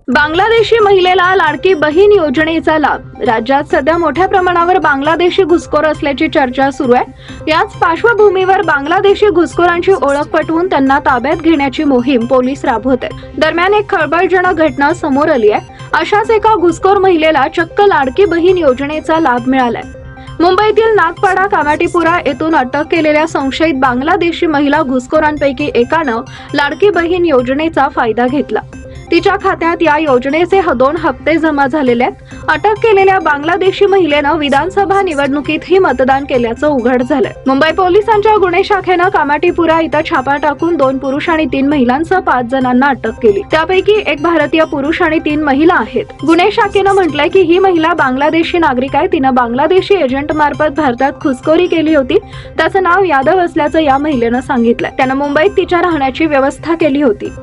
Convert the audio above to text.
बांगलादेशी महिलेला लाडकी बहीण योजनेचा लाभ। राज्यात सध्या मोठ्या प्रमाणावर बांगलादेशी घुसखोर असल्याची चर्चा सुरू आहे। याच पार्श्वभूमीवर बांगलादेशी घुसखोरांची ओळख पटवून त्यांना ताब्यात घेण्याची मोहीम पोलीस राबवत आहेत। दरम्यान एक खळबळजनक घटना समोर आली आहे। अशाच एका घुसखोर महिलेला चक्क लाडकी बहीण योजनेचा लाभ मिळालाय। मुंबईतील नागपाडा कामाटीपुरा येथून अटक केलेल्या संशयित बांगलादेशी महिला घुसखोरांपैकी एकानं लाडकी बहीण योजनेचा फायदा घेतला। तिच्या खात्यात या योजनेचे 2 हप्ते जमा झालेले आहेत। अटक केलेल्या बांगलादेशी महिलेनं विधानसभा निवडणुकीतही मतदान केल्याचं उघड झालंय। मुंबई पोलिसांच्या गुन्हे शाखेनं कामाटीपुरा इथं छापा टाकून 2 पुरुष आणि 3 महिलांसह 5 जणांना अटक केली। त्यापैकी एक भारतीय पुरुष आणि 3 महिला आहेत। गुन्हे शाखेनं म्हटलंय की ही महिला बांगलादेशी नागरिक आहे। तिनं बांगलादेशी एजंट मार्फत भारतात घुसखोरी केली होती। त्याचं नाव यादव असल्याचं या महिलेनं सांगितलंय। त्यानं मुंबईत तिच्या राहण्याची व्यवस्था केली होती।